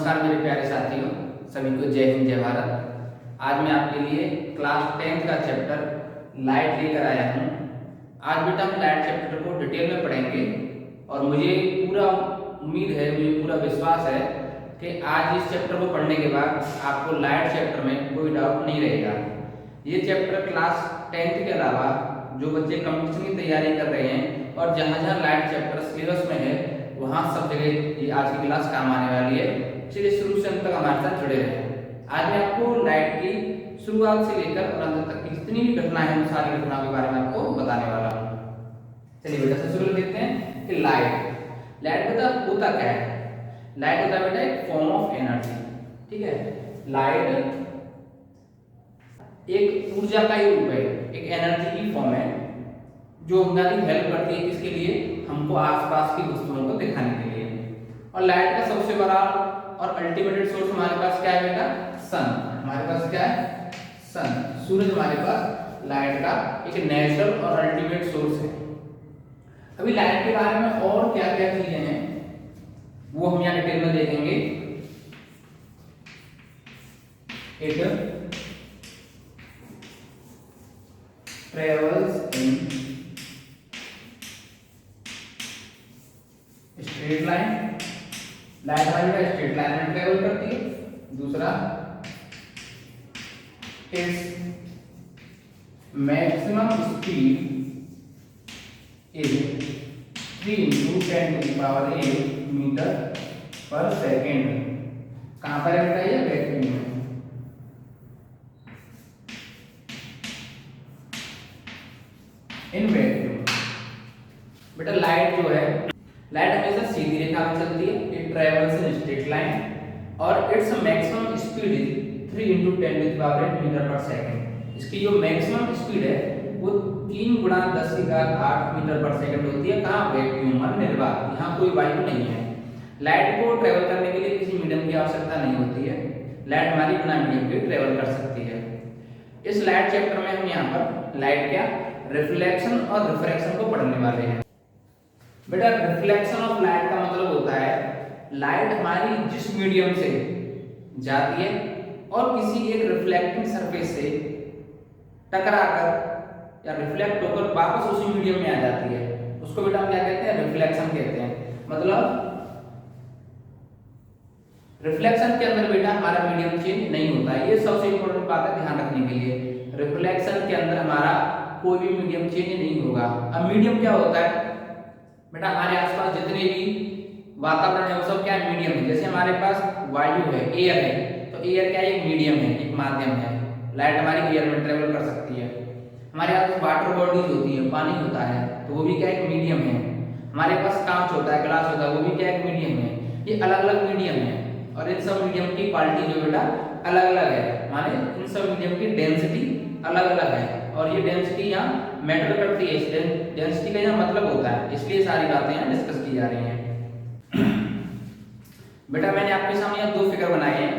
नमस्कार मेरे प्यारे साथियों, सभी को जय हिंद जय भारत। आज मैं आपके लिए क्लास 10th का चैप्टर लाइट लेकर आया हूँ। आज बेटा हम लाइट चैप्टर को डिटेल में पढ़ेंगे और मुझे पूरा उम्मीद है, मुझे पूरा विश्वास है कि आज इस चैप्टर को पढ़ने के बाद आपको लाइट चैप्टर में कोई डाउट नहीं रहेगा। ये चैप्टर क्लास 10th के अलावा जो बच्चे कंपटीशन की तैयारी कर रहे हैं और जहाँ जहाँ लाइट चैप्टर सिलेबस में है वहाँ सब जगह ये आज की क्लास काम आने वाली है। चलिए शुरू से अंत तक हमारे साथ जुड़े रहें। आज मैं आपको लाइट की शुरुआत से लेकर और अंत तक की जितनी भी घटनाएं हैं उन सारी घटनाओं के बारे में आपको बताने वाला हूँ। चलिए बेटा सबसे पहले देखते हैं कि लाइट बेटा होता क्या है। लाइट होता है बेटा एक फॉर्म ऑफ एनर्जी, ठीक है। लाइट एक ऊर्जा का ही रूप है, एक एनर्जी की फॉर्म है जो हमारी हेल्प करती है किसके लिए, हमको आसपास की वस्तुओं को दिखाने के लिए। और लाइट का सबसे बड़ा और अल्टीमेट सोर्स हमारे पास क्या है बेटा, सन। हमारे पास क्या है, सन, सूरज हमारे पास लाइट का एक नेचुरल और अल्टीमेट सोर्स है। अभी लाइट के बारे में और क्या क्या चीजें हैं वो हम यहाँ डिटेल में देखेंगे। It travels in straight line, light हमारी स्ट्रेट लाइन में ट्रेवल करती है। दूसरा, its maximum speed is 3 × 10⁸ metre per second. कहां पर है बेटा, ये वैक्यूम में। इन वैक्यूम बेटा लाइट जो है, लाइट हमेशा सीधी रेखा में चलती है। It travels in straight line और its maximum speed is 3 × 10⁸ metre per second. इसकी जो मैक्सिमम स्पीड है वो 3 × 10⁸ मीटर पर सेकेंड होती है। कहाँ, वैक्यूम और निर्वात, यहाँ कोई वायु नहीं है। लाइट को ट्रेवल करने के लिए किसी मीडियम की आवश्यकता नहीं होती है। लाइट हमारी बिना मीडियम के ट्रेवल कर सकती है। इस लाइट चैप्टर में हम यहाँ पर लाइट क्या, रिफ्लेक्शन और रिफ्रैक्शन को पढ़ने वाले हैं। बेटा रिफ्लेक्शन ऑफ लाइट का मतलब होता है लाइट हमारी जिस मीडियम से जाती है और किसी एक रिफ्लेक्टिंग सरफेस से टकराकर या रिफ्लेक्ट होकर वापस उसी मीडियम में आ जाती है, उसको बेटा हम क्या कहते हैं, रिफ्लेक्शन कहते हैं। मतलब रिफ्लेक्शन के अंदर बेटा हमारा मीडियम चेंज नहीं होता है। ये सबसे इंपॉर्टेंट बात है ध्यान रखने के लिए। रिफ्लेक्शन के अंदर हमारा कोई भी मीडियम चेंज नहीं होगा। अब मीडियम क्या होता है बेटा, हमारे आसपास जितने भी वातावरण है वो सब क्या है, मीडियम है। जैसे हमारे पास वायु है, एयर है, तो एयर क्या है, एक मीडियम है, एक माध्यम है। लाइट हमारी एयर में ट्रेवल कर सकती है। हमारे पास वाटर बॉडीज होती है, पानी होता है, तो वो भी क्या एक मीडियम है। हमारे पास कांच होता है, ग्लास होता है, वो भी क्या एक मीडियम है। ये अलग अलग मीडियम है और इन सब मीडियम की क्वालिटी जो बेटा अलग अलग है, माने इन सब मीडियम की डेंसिटी अलग अलग है और ये डेंसिटी यहाँ मैटर करती है। इस डेंसिटी का यहाँ मतलब होता है, इसलिए सारी बातें यहाँ डिस्कस की जा रही हैं। बेटा मैंने आपके सामने यहाँ 2 फिगर बनाए हैं।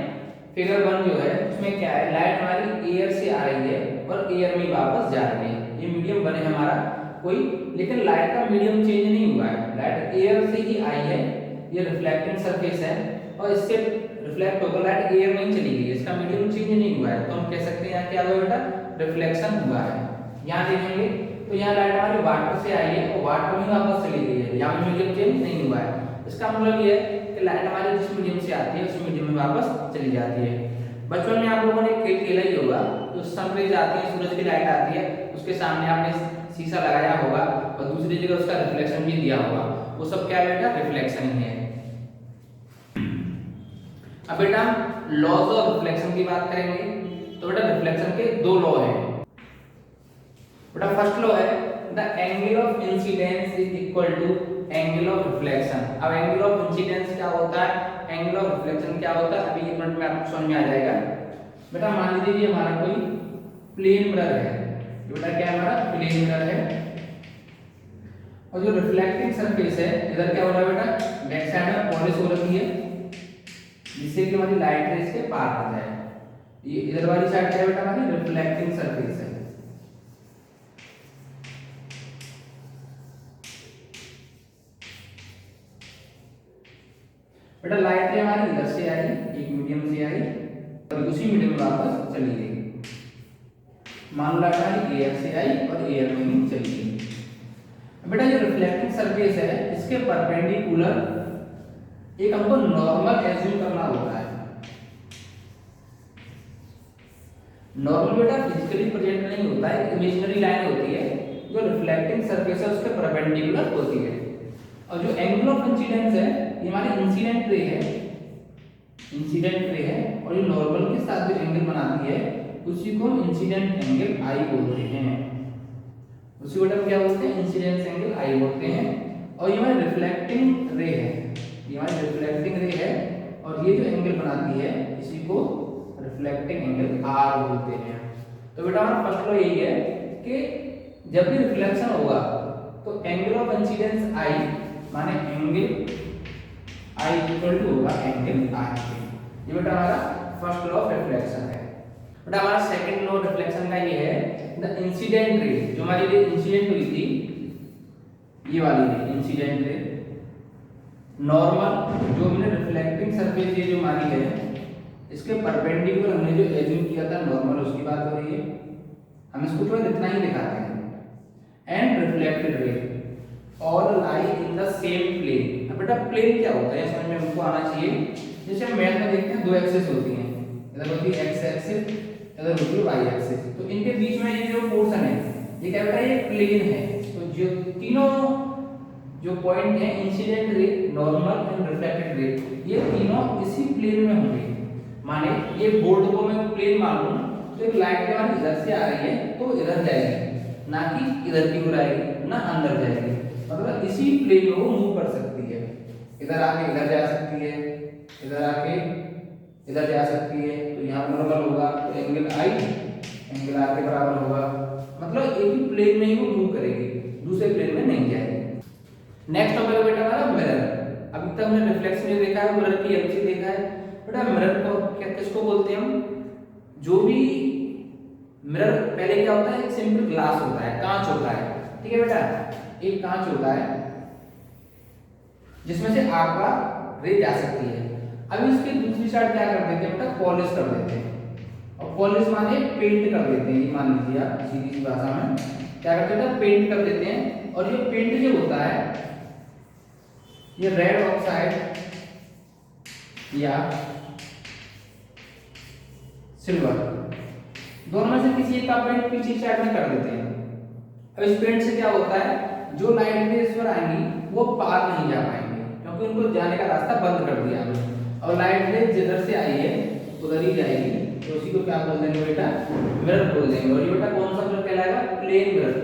फिगर 1 जो है उसमें क्या है, लाइट हमारी एयर से आ रही है और एयर में वापस जा रही है। ये मीडियम बने हमारा कोई, लेकिन लाइट का मीडियम चेंज नहीं हुआ है। लाइट एयर से ही आई है, ये रिफ्लेक्टिंग सरफेस है और इससे रिफ्लेक्ट होकर लाइट एयर में ही चली गई है, इसका मीडियम चेंज नहीं हुआ है। तो हम कह सकते हैं यहाँ क्या हुआ बेटा, रिफ्लेक्शन हुआ है। यहाँ देखेंगे तो यहाँ लाइट हमारी वाटर से आई है और वाटर में वापस चली गई है, यहाँ मीडियम चेंज नहीं हुआ है। इसका मतलब ये है कि लाइट हमारी जिस मीडियम से आती है उस मीडियम में वापस चली जाती है। बचपन में आप लोगों ने खेल खेला ही होगा, तो सनरेज आती है, सूरज की लाइट आती है, उसके सामने आपने शीशा लगाया होगा और दूसरी जगह उसका रिफ्लेक्शन भी दिया होगा, वो सब क्या बेटा, रिफ्लेक्शन ही है। अब बेटा लॉज ऑफ रिफ्लेक्शन की बात करेंगे तो बेटा रिफ्लेक्शन के 2 लॉ हैं। बेटा फर्स्ट लॉ है the angle of incidence is equal to angle of reflection. अब एंगल ऑफ इंसिडेंस क्या होता है, एंगल ऑफ रिफ्लेक्शन क्या होता है, अभी 1 मिनट में आपको समझ में आ जाएगा। बेटा मान लीजिए ये हमारा कोई प्लेन मिरर है, बेटा क्या हमारा प्लेन मिरर है और जो रिफ्लेक्टिंग सरफेस है इधर क्या हो रहा है बेटा, बैक साइड में पॉलिश हो रखी है जिससे कि हमारी लाइट रे इसके पार आ जाए। ये इधर वाली साइड क्या है बेटा, हमारी रिफ्लेक्टिंग सरफेस है। बेटा लाइट रे हमारी इधर से आई मान लो हमारी AF से आई और AF में चली गई। बेटा जो रिफ्लेक्टिंग सरफेस है इसके परपेंडिकुलर एक हमको नॉर्मल एज्यूम करना होता है। नॉर्मल बेटा फिजिकली प्रेजेंट नहीं होता है, इमेजिनरी लाइन होती है जो रिफ्लेक्टिंग सरफेस है उसके परपेंडिकुलर होती है। और जो एंगल ऑफ इंसिडेंस है ये हमारी इंसिडेंट रे है, इंसिडेंट रे है, और ये नॉर्मल के साथ जो एंगल बनाती है उसी को हम इंसिडेंट एंगल आई बोलते हैं। उसी को हम क्या बोलते हैं? इंसिडेंस एंगल आई बोलते हैं। और ये हमारी रिफ्लेक्टिंग रे है, ये हमारी रिफ्लेक्टिंग रे है, और ये जो एंगल बनाती है इसी को रिफ्लेक्टिंग एंगल आर बोलते हैं। तो बेटा हमारा फर्स्ट लॉ यही है कि जब भी रिफ्लेक्शन होगा तो एंगल ऑफ इंसिडेंस आई माने एंगल आई इक्वल टू होगा एंगल आर के। ये बेटा हमारा फर्स्ट लॉ ऑफ रिफ्लेक्शन है। बेटा हमारा सेकंड लॉ ऑफ रिफ्लेक्शन का ये है द इंसिडेंट रे, जो हमारी रे इंसिडेंट हुई थी ये वाली रे इंसिडेंट रे नॉर्मल जो हमने रिफ्लेक्टिंग सरफेस ये जो हमारी है इसके परपेंडिकुलर हमने जो एज्यूम किया था नॉर्मल उसकी बात हो रही है, हम इसको थोड़ा इतना ही दिखाते हैं। And reflected ray all lie in the same plane. अब बेटा प्लेन क्या होता है समझ में हमको आना चाहिए। जैसे हम मैथ में देखते हैं दो एक्सिस होती हैं, इधर होती है एक्स एक्सिस, इधर होती है वाई एक्सिस। तो इनके बीच में ये जो पोर्शन है ये क्या बेटा? ये प्लेन है। तो जो तीनों जो पॉइंट है incident ray, normal and reflected रे, ये तीनों इसी प्लेन में होंगे। माने ये बोर्ड को मैं प्लेन मान लूं तो एक लाइट जब इधर से आ रही है तो इधर जाएगी, ना कि इधर की ओर आएगी, ना अंदर जाएगी। मतलब इसी प्लेन में वो मूव कर सकती है, इधर आके इधर जा सकती है, इधर आके इधर जा सकती है। तो यहाँ नॉर्मल होगा तो एंगल आई एंगल आर के बराबर होगा। मतलब एक ही प्लेन में ही वो मूव करेगी, दूसरे प्लेन में नहीं जाएगी। नेक्स्ट टॉपिक बेटा हमारा मिरर। अभी तक हमने रिफ्लेक्शन देखा है, मिरर की एलसी देखा है। बेटा मिरर को क्या किसको बोलते हैं हम? जो भी मिरर पहले क्या होता है? एक सिंपल ग्लास होता है, कांच होता है, ठीक है बेटा? एक कांच होता है जिसमें से आपका रे जा सकती है। अब इसकी दूसरी साइड क्या कर देते हैं बेटा? पॉलिश कर देते हैं। और पॉलिश माने पेंट कर देते हैं। ये मान लीजिए आप सीधी सी भाषा में क्या करते हैं? पेंट कर देते हैं। और ये पेंट जो होता है ये रेड ऑक्साइड या सिल्वर दोनों में से किसी एक का पेंट पीछे साइड में कर देते हैं। अब इस पेंट से क्या होता है? जो लाइट रेज पर आएंगी वो पार नहीं जा पाएंगे क्योंकि उनको जाने का रास्ता बंद कर दिया हमने। और लाइट रेज जिधर से आई है उधर ही जाएगी, तो उसी को क्या बोल देंगे बेटा? मिरर बोल देंगे। और ये बेटा कौन सा मिरर कहलाएगा? Plane mirror.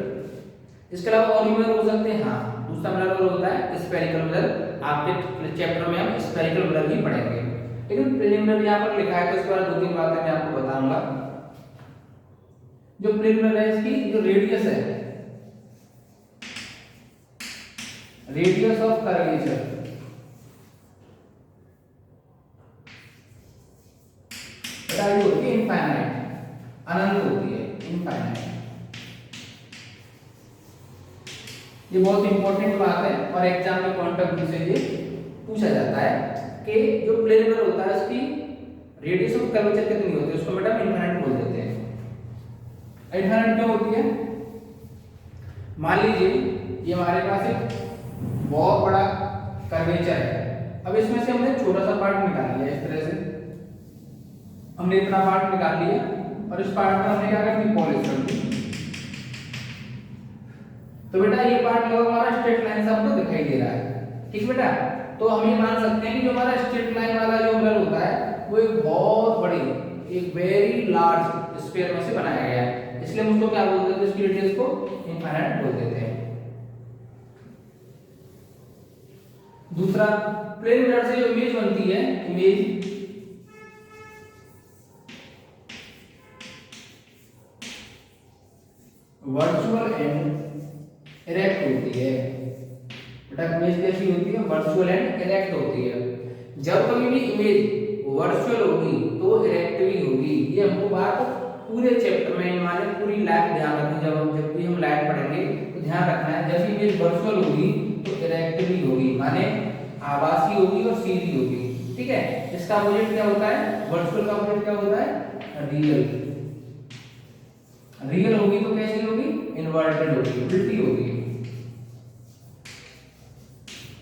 इसके अलावा और भी मिरर हो सकते हैं। हाँ, दूसरा मिरर होता है स्फेरिकल मिरर। आपके चैप्टर में हम स्फेरिकल मिरर ही पढ़ेंगे, लेकिन प्लेन मिरर यहाँ पर लिखा है तो इस पर दो तीन बातें मैं आपको बताऊंगा। जो प्लेन मिरर है इसकी जो रेडियस है, रेडियस ऑफ कर्वेचर, बेटा ये होती है इनफाइनाइट, अनंत होती है, इनफाइनाइट। ये बहुत इंपॉर्टेंट बात है और एग्जाम में पॉइंट ऑफ व्यू से ये पूछा जाता है कि जो प्लेन मिरर होता है उसकी रेडियस ऑफ कर्वेचर कितनी होती है? उसको बेटा हम इनफाइनाइट बोल देते हैं। इनफाइनाइट क्यों होती है? मान लीजिए ये हमारे पास एक बहुत बड़ा कर्वेचर है। अब इसमें से हमने छोटा सा पार्ट निकाल लिया, इस तरह से हमने इतना पार्ट निकाल लिया और इस पार्ट में हमने क्या कर दी? पॉलिश कर दी। तो बेटा ये पार्ट जो हमारा स्ट्रेट लाइन से हमको दिखाई दे रहा है, ठीक बेटा? तो हम ये मान सकते हैं कि जो हमारा स्ट्रेट लाइन वाला जो मिरर होता है वो एक बहुत बड़ी, एक वेरी लार्ज स्फीयर में से बनाया गया है, इसलिए हम उसको क्या बोलते हैं? इसकी रेडियस को इनफाइनाइट बोल देते हैं। दूसरा, प्लेन मिरर से जो इमेज बनती है, इमेज वर्चुअल एंड इरेक्ट होती है। बेटा इमेज कैसी होती है? वर्चुअल एंड इरेक्ट होती है। जब कभी भी इमेज वर्चुअल होगी तो इरेक्ट भी होगी। ये हमको बात पूरे चैप्टर में माने पूरी लाइफ ध्यान रखनी। जब भी हम लाइफ पढ़ेंगे तो ध्यान रखना है जब इमेज वर्चुअल होगी तो इरेक्ट भी होगी, माने आभासी होगी और सीधी होगी, ठीक है? इसका अपोजिट क्या होता है? वर्चुअल का अपोजिट क्या होता है? रियल। रियल होगी तो कैसी होगी, इन्वर्टेड होगी, उल्टी होगी।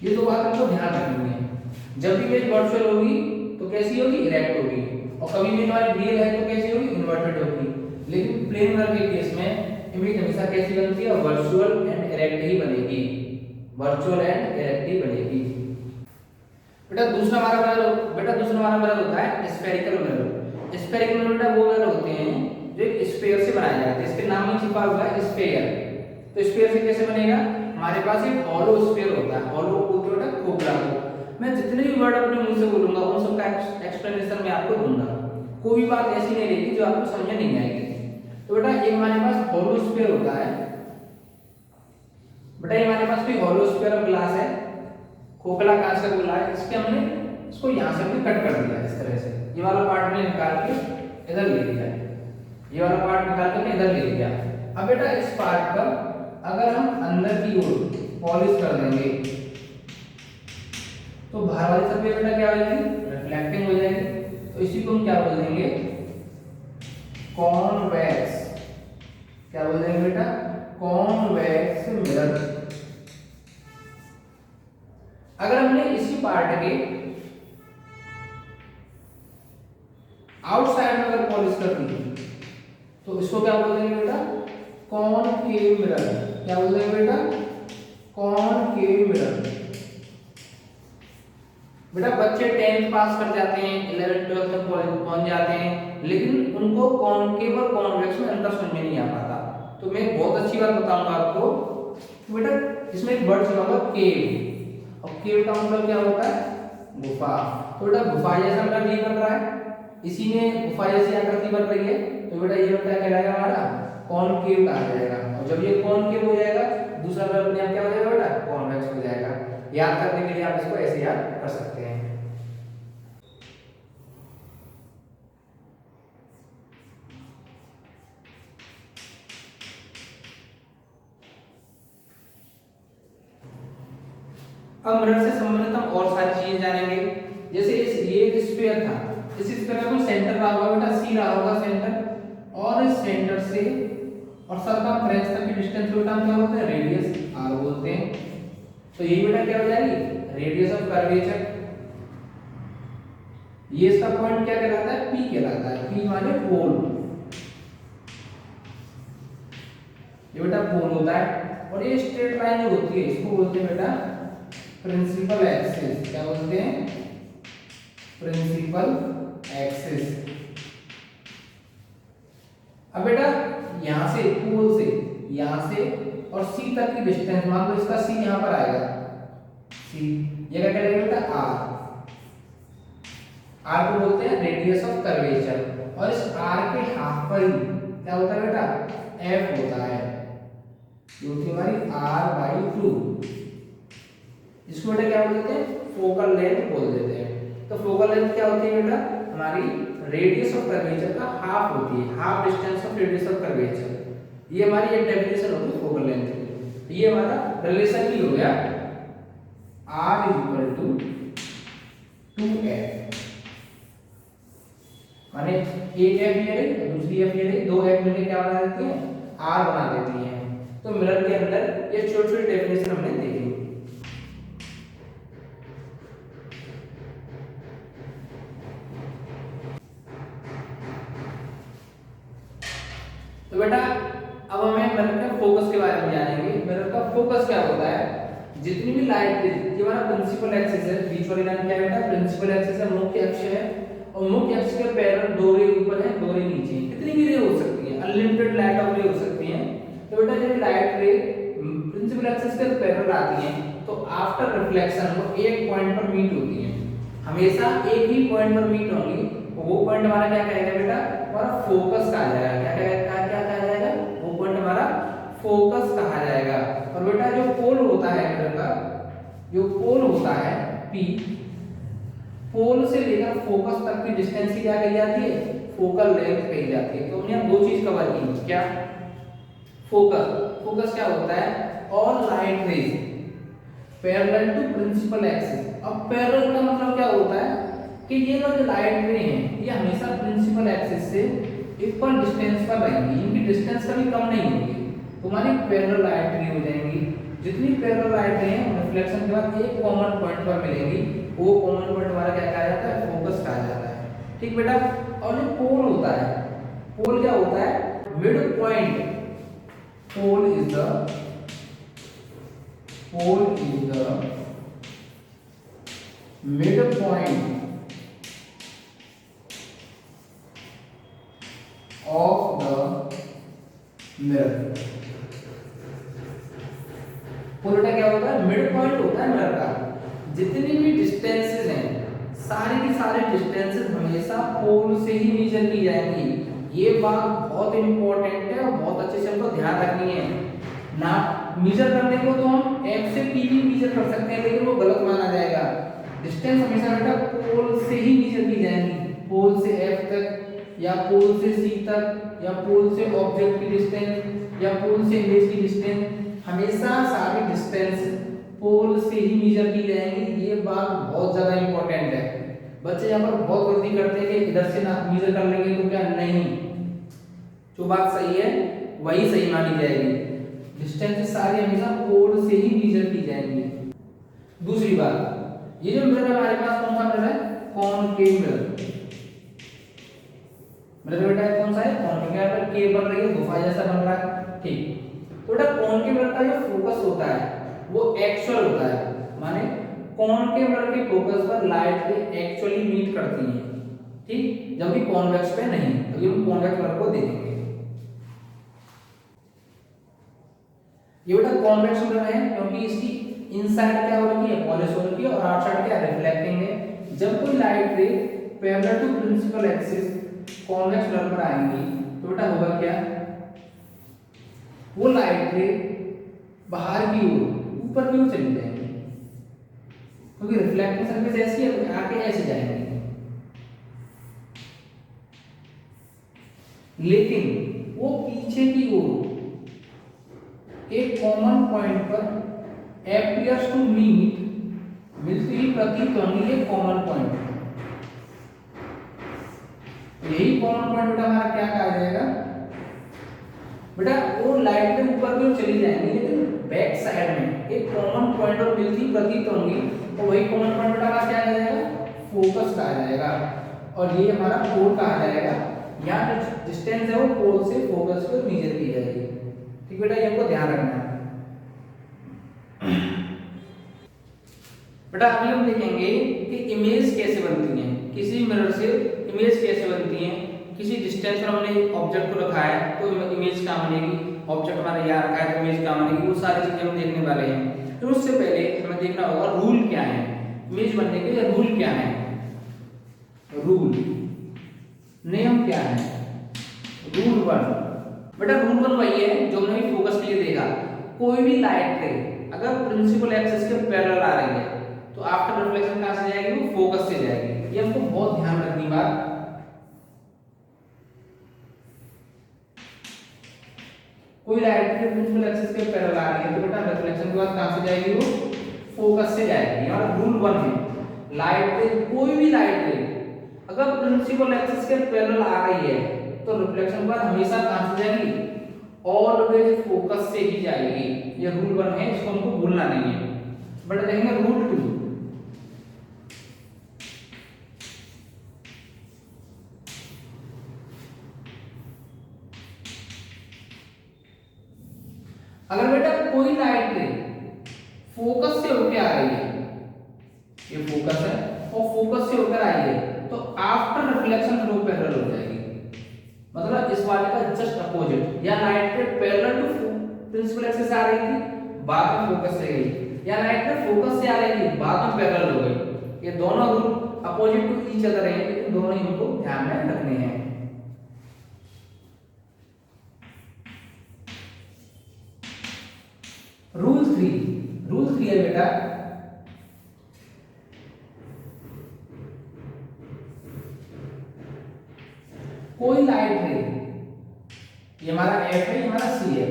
ये दो बात आपको ध्यान रखनी है। जब भी इमेज वर्चुअल होगी तो कैसी होगी, इरेक्ट होगी, और कभी भी हमारी रियल है तो कैसी होगी, इन्वर्टेड होगी। लेकिन प्लेन मिरर के केस में इमेज हमेशा कैसी बनती है, वर्चुअल एंड इरेक्ट ही बनेगी, वर्चुअल एंड इरेक्ट ही बनेगी। बेटा दूसरा हमारा मिरर होता है स्फेरिकल मिरर। स्फेरिकल मिरर बेटा वो मिरर होते हैं जो एक स्फीयर से बनाए जाते हैं, इसके नाम में छुपा हुआ है स्फीयर। तो स्फीयर से कैसे बनेगा, हमारे पास एक हॉलो स्फीयर होता है, हॉलो बोलते हैं बेटा खोखला को। मैं जितने भी वर्ड अपने मुंह से बोलूंगा उन सबका एक्सप्लेनेशन मैं आपको दूंगा, कोई भी बात ऐसी नहीं रहेगी जो आपको समझ नहीं आएगी। तो बेटा एक हमारे पास हॉलो स्फीयर होता है, बेटा ये हमारे पास कोई हॉलो स्फीयर ऑफ ग्लास है, खोखला कांच का गोला है, इसको यहाँ से हमने कट कर दिया इस तरह से, ये वाला पार्ट हमने निकाल के इधर ले लिया, ये वाला पार्ट निकाल के हमने इधर ले लिया। अब बेटा इस पार्ट पर अगर हम अंदर की ओर पॉलिश कर देंगे तो बाहर वाली सतह बेटा क्या हो जाएगी, रिफ्लेक्टिंग हो जाएगी। तो इसी को हम क्या बोल देंगे, कॉन्वेक्स। क्या बोल देंगे बेटा, कॉन्वेक्स मिरर। अगर हमने इसी पार्ट के आउटसाइड में अगर पॉलिश कर दी तो इसको क्या बोल देंगे बेटा, कॉनकेव मिरर। क्या बोल देंगे बेटा, कॉनकेव मिरर। बेटा बच्चे 10th पास कर जाते हैं, 11th 12th तक पहुंच जाते हैं, लेकिन उनको कॉनकेव और कॉन्वेक्स में अंतर समझ में नहीं आ पाता। तो मैं बहुत अच्छी बात बताऊंगा आपको, बेटा इसमें एक वर्ड चला हुआ केव, और केव का मतलब क्या होता है, गुफा। तो बेटा गुफा जैसा मतलब नहीं बन रहा है, इसी में गुफा जैसी आकृति बन रही है, तो बेटा ये क्या कहलाएगा, हमारा कॉनकेव कहा जाएगा। और जब ये कॉनकेव हो जाएगा दूसरा मिरर अपने आप क्या हो जाएगा बेटा, कॉन्वेक्स हो जाएगा। याद करने के लिए आप इसको ऐसे याद कर सकते हैं। अब मिरर से संबंधित हम और सारी चीजें जानेंगे। जैसे ये एक स्फीयर था, इस स्फीयर का कोई सेंटर रहा होगा बेटा, सी रहा होगा सेंटर, और इस सेंटर से और सरकमफ्रेंस तक की डिस्टेंस बेटा हम क्या बोलते हैं, रेडियस आर बोलते हैं। तो ये बेटा क्या हो जाएगी, रेडियस ऑफ कर्वेचर। ये इसका पॉइंट क्या कहलाता है, पी कहलाता है, पी माने पोल। ये बेटा पोल होता है, और ये स्ट्रेट लाइन जो होती है इसको बोलते हैं बेटा प्रिंसिपल एक्सिस। क्या बोलते हैं, प्रिंसिपल एक्सिस। अब बेटा यहां से पोल से यहां से और सी तक की डिस्टेंस, मान लो इसका सी यहां पर आएगा, सी ये क्या करेगा बेटा, आर। आर को बोलते हैं रेडियस ऑफ कर्वेचर, और इस आर के हाफ पर ही क्या होता है बेटा, एफ होता है, जो कि हमारी r/2। इसको बेटा क्या बोलते हैं, फोकल लेंथ बोल देते हैं। तो फोकल लेंथ क्या होती है बेटा, हमारी रेडियस ऑफ कर्वेचर का हाफ होती है, half distance of radius of curvature. ये हमारी एक डेफिनेशन होगी फोकल लेंथ की। ये हमारा रिलेशन भी हो गया r = 2f, माने एक f ये रही दूसरी f ये रही, दो f मिलकर क्या बना देती हैं, r बना देती हैं। तो मिरर के अंदर ये छोटी छोटी डेफिनेशन हमने देखी। तो बेटा अब हमें मिरर के फोकस के बारे में जानेंगे। मिरर का फोकस क्या होता है, जितनी भी लाइट, ये हमारा प्रिंसिपल एक्सिस है, बीच वाली लाइन क्या है बेटा, प्रिंसिपल एक्सिस है, मुख्य अक्ष है, और मुख्य अक्ष के पैरेलल दो रे ऊपर है, दो रे नीचे है। कितनी भी रे हो सकती है, अनलिमिटेड लाइट ऑफ रे हो सकती है। तो बेटा जब लाइट रे प्रिंसिपल एक्सिस के पैरेलल आती है तो आफ्टर रिफ्लेक्शन वो एक पॉइंट पर मीट होती है, हमेशा एक ही पॉइंट पर मीट होंगी। वो पॉइंट हमारा क्या कहेगा बेटा, हमारा फोकस कहा जाएगा। क्या कहा जाएगा, वो पॉइंट हमारा फोकस कहा जाएगा। और बेटा जो पोल होता है मिरर का, जो पोल होता है P, पोल से लेकर फोकस तक की डिस्टेंस क्या कही जाती है, फोकल लेंथ कही जाती है। तो हमने यहाँ दो चीज कवर की, क्या, फोकस क्या होता है, all light rays parallel to principal axis. अब पैरेलल का मतलब क्या होता है कि ये जो लाइट रे हैं ये हमेशा प्रिंसिपल एक्सिस से इक्वल डिस्टेंस पर रहेंगी, इनकी डिस्टेंस कभी कम नहीं होगी, तुम्हारी पैरेलल लाइट रे हो जाएंगी। जितनी पैरेलल लाइट रे हैं रिफ्लेक्शन के बाद एक कॉमन पॉइंट पर मिलेंगी, वो कॉमन पॉइंट हमारा क्या कहा जाता है, फोकस कहा जाता है। ठीक बेटा। और जो पोल होता है, पोल क्या होता है, mid point. Pole is the mid point of the mirror. Pole क्या होता है, मिड पॉइंट होता है मिरर का। जितनी भी डिस्टेंसेस हैं, सारी की सारी डिस्टेंसेस हमेशा पोल से ही मेजर की जाएंगी। ये बात बहुत इंपॉर्टेंट है और बहुत अच्छे से हमको ध्यान रखनी है ना। मेजर करने को तो हम एफ से पी भी मेजर कर सकते हैं, लेकिन वो गलत माना जाएगा। डिस्टेंस हमेशा बेटा पोल से ही मेजर की जाएंगी, पोल से एफ तक, या पोल से सी तक, या पोल से ऑब्जेक्ट की डिस्टेंस, या पोल से इमेज की डिस्टेंस, हमेशा सारी डिस्टेंस पोल से ही मेजर की जाएंगी। ये बात बहुत ज्यादा इंपॉर्टेंट है। बच्चे यहाँ पर बहुत गलती करते हैं कि इधर से ना मेजर कर लेंगे तो क्या, नहीं, जो बात सही है वही सही मानी जाएगी। डिस्टेंस सारी हमेशा पोल से ही मेजर की जाएंगी। दूसरी बात, ये जो मिरर हमारे पास कौन सा मिरर है, कॉनकेव मिरर। मिरर बेटा कौन सा है, कॉनकेव। यहाँ पर के बन रही है, गुफा जैसा बन रहा है। ठीक, तो बेटा कॉनकेव मिरर का जो फोकस होता है वो एक्चुअल होता है, माने कॉनकेव मिरर के फोकस पर लाइट एक्चुअली मीट करती है। ठीक, जब भी कॉन्वेक्स पे नहीं, तो ये हम कॉन्वेक्स मिरर को देखेंगे। ये बेटा कॉन्वेक्स मिरर है क्योंकि इसकी इनसाइड क्या हो रखी है, पॉलिश हो रखी है, और आउटसाइड क्या, रिफ्लेक्टिंग है। जब कोई light ray parallel to principal axis convex mirror पर आएंगी तो बेटा होगा क्या, वो लाइट रे बाहर की ओर, ऊपर की ओर चली जाएंगी, क्योंकि रिफ्लेक्टिंग सरफेस ऐसी है, आके ऐसे जाएंगी। लेकिन वो पीछे की ओर एक कॉमन पॉइंट पर appears टू मीट, मिलती ही प्रतीत होंगी एक कॉमन पॉइंट। यही कॉमन पॉइंट बेटा हमारा क्या कहा जाएगा, बेटा वो लाइट के ऊपर की ओर चली जाएंगी, लेकिन बैक साइड में एक कॉमन पॉइंट और मिलती प्रतीत होंगी, तो वही कॉमन पॉइंट बेटा हमारा क्या कहा जाएगा, फोकस कहा जाएगा। और ये हमारा पोल कहा जाएगा। यहाँ जो डिस्टेंस है वो पोल से फोकस को मेजर की जाएगी। ठीक बेटा, ये हमको ध्यान रखना है। बेटा अभी हम देखेंगे कि इमेज कैसे बनती है, किसी मिरर से इमेज कैसे बनती है। किसी डिस्टेंस पर हमने ऑब्जेक्ट को रखा है तो इमेज कहाँ बनेगी, ऑब्जेक्ट हमारा यहाँ रखा है तो इमेज कहाँ बनेगी, वो सारी चीजें हम देखने वाले हैं। तो उससे पहले हमें देखना होगा रूल क्या है, इमेज बनने के रूल क्या है। रूल, नियम क्या है, रूल 1। बेटा रूल 1 वही है जो हमने फोकस के लिए देखा। कोई भी लाइट रे अगर प्रिंसिपल एक्सिस के पैरेलल आ रही है तो आफ्टर रिफ्लेक्शन कहां से जाएगी, वो फोकस से जाएगी। ये हमको बहुत ध्यान रखनी बात। कोई लाइट रे प्रिंसिपल एक्सिस के पैरेलल आ रही है तो बेटा रिफ्लेक्शन के बाद कहां से जाएगी, वो फोकस से जाएगी। और रूल 1 है, लाइट रे, कोई भी लाइट रे अगर प्रिंसिपल एक्सिस के पैरेलल आ रही है तो रिफ्लेक्शन के बाद हमेशा कहां से जाएगी, ऑलवेज फोकस से ही जाएगी। ये रूल 1 है, इसको हमको भूलना नहीं है। बट देखेंगे रूल 2। अगर बेटा कोई लाइट रे फोकस से होकर आ रही है, ये फोकस है और फोकस से होकर आई है, तो आफ्टर रिफ्लेक्शन थ्रू पैरेलल हो जाएगी। मतलब इस वाले का जस्ट अपोजिट। या light ray parallel to principal axis आ रही थी, बाद में फोकस से गई, या लाइट रे फोकस से आ रही थी, बाद में पैरेलल हो गई। ये दोनों rule opposite to each other हैं, लेकिन दोनों ही हमको ध्यान में रखने हैं। रूल 3 है बेटा, कोई लाइट रे, ये हमारा एफ है, ये हमारा सी है,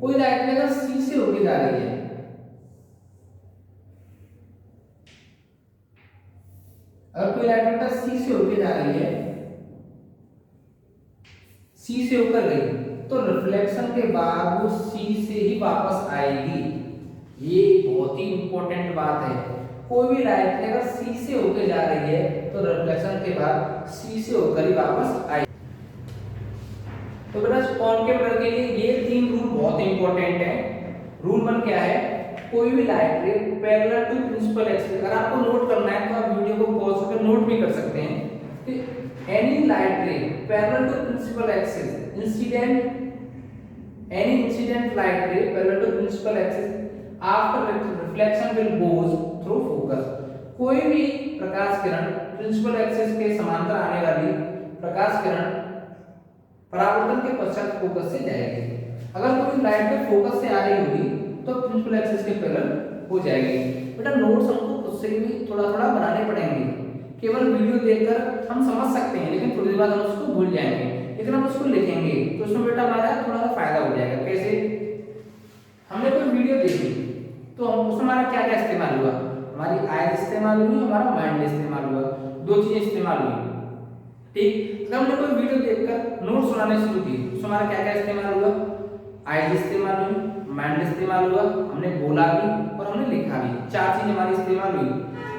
कोई लाइट रे अगर सी से होके जा रही है, अगर कोई लाइट रे सी से होके जा रही है, सी से होकर गई तो रिफ्लेक्शन के बाद वो सी से ही वापस आएगी। ये बहुत ही इंपॉर्टेंट बात है। कोई भी लाइट अगर सी से होकर जा रही है तो रिफ्लेक्शन के बाद सी से होकर ही वापस आएगी। तो बेटा कॉनकेव मिरर के लिए ये 3 रूल बहुत इंपॉर्टेंट है। रूल 1 क्या है, कोई भी light ray parallel to principal axis, अगर आपको नोट करना है तो आप वीडियो को पॉज करके नोट भी कर सकते हैं कि any light ray parallel to principal axis incident, any incident light ray parallel to principal axis after reflection will goes through focus. कोई भी प्रकाश किरण प्रिंसिपल एक्सिस के समांतर आने वाली प्रकाश किरण परावर्तन के पश्चात फोकस से जाएगी। अगर कोई लाइट पे फोकस से आ रही होगी तो प्रिंसिपल एक्सिस के पैरेलल हो जाएगी। बेटा नोट्स हमको खुद से भी थोड़ा थोड़ा बनाने पड़ेंगे। केवल वीडियो देखकर हम समझ सकते हैं लेकिन थोड़ी देर बाद हम उसको भूल जाएंगे, लेकिन हम उसको लिखेंगे तो उसमें बेटा हमारा थोड़ा सा फायदा हो जाएगा। कैसे, हमने कोई वीडियो देखी तो हम उसमें हमारा क्या क्या इस्तेमाल हुआ, हमारी आइज इस्तेमाल हुई, हमारा माइंड इस्तेमाल हुआ, 2 चीजें इस्तेमाल हुई। ठीक, अगर हमने कोई वीडियो देखकर नोट सुनाने शुरू की तो हमारा क्या क्या इस्तेमाल हुआ, आइज इस्तेमाल हुई, माइंड इस्तेमाल हुआ, हमने बोला भी और हमने लिखा भी, 4 चीजें हमारी इस्तेमाल हुई।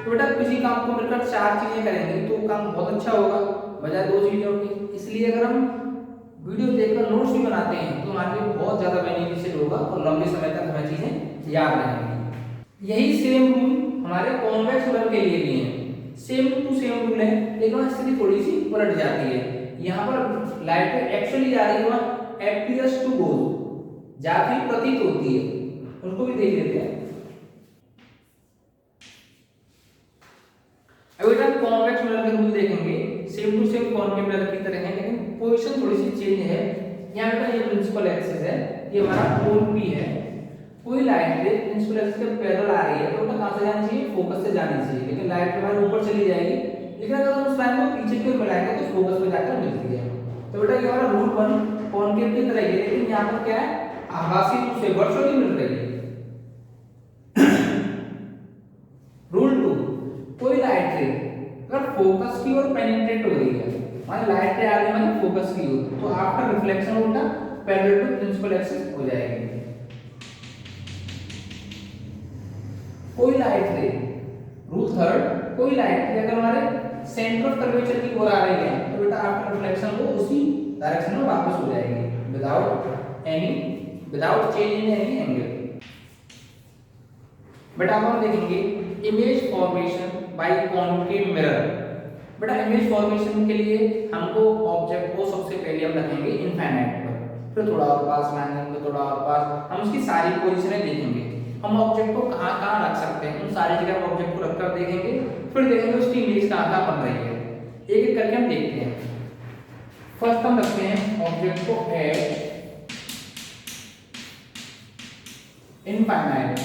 तो बेटा किसी काम को मिलकर 4 चीजें करेंगे तो काम बहुत अच्छा होगा बजाय 2 चीजों की। इसलिए अगर हम वीडियो देखकर नोट्स भी बनाते हैं तो हमारे लिए बहुत ज्यादा बेनिफिशियल होगा और लंबे समय तक हमें चीजें याद रहेंगी। यही सेम रूल हमारे कॉन्वेक्स मिरर के लिए भी है। सेम टू सेम रूल है लेकिन वहां स्थिति थोड़ी सी उलट जाती है। यहाँ पर लाइट एक्चुअली जा रही है, वहां एपियर्स टू गो जाती प्रतीत होती है, उनको भी देख लेते हैं। अभी तक कॉन्वेक्स मिरर के रूल देखेंगे, same to same concave mirror की तरह है लेकिन पोजीशन थोड़ी सी चेंज है। यहाँ पे ये प्रिंसिपल एक्सिस है, ये हमारा पोल पी है। कोई लाइट प्रिंसिपल एक्सिस के पैरेलल आ रही है तो कहां से जानी चाहिए, फोकस से जानी चाहिए, लेकिन लाइट हमारे ऊपर चली जाएगी। लेकिन अगर हम उस लाइन को पीछे की ओर मिलाएंगे तो फोकस पे जाकर मिलती है। तो बेटा ये हमारा रूल 1 कॉन्केव की तरह है, लेकिन यहाँ पर क्या है, आभासी रूप से वर्चुअली मिल रही है। रूल 2, कोई लाइट रे अगर फोकस की ओर पेनिट्रेट हो रही है, मान लाइट रे आ रही है मतलब फोकस की ओर, तो आफ्टर रिफ्लेक्शन उल्टा पैरेलल टू प्रिंसिपल एक्सिस हो जाएगी। कोई लाइट रे, रूल 3, कोई लाइट रे अगर हमारे सेंटर ऑफ कर्वेचर की ओर आ रही है तो बेटा आफ्टर रिफ्लेक्शन वो उसी डायरेक्शन में वापस हो जाएगी without change in any angle. बेटा अब हम देखेंगे image formation by concave mirror. बेटा इमेज फॉर्मेशन के लिए हमको ऑब्जेक्ट को सबसे पहले हम रखेंगे इनफाइनाइट पर, फिर थोड़ा और पास लाएंगे, फिर थोड़ा और पास, हम उसकी सारी पोजीशनें देखेंगे। हम ऑब्जेक्ट को कहां रख सकते हैं उन सारी जगह हम ऑब्जेक्ट को रखकर देखेंगे, फिर देखेंगे उसकी इमेज कहां बन रही है। एक एक करके हम देखते हैं। फर्स्ट हम रखते हैं ऑब्जेक्ट को एट इनफाइनाइट।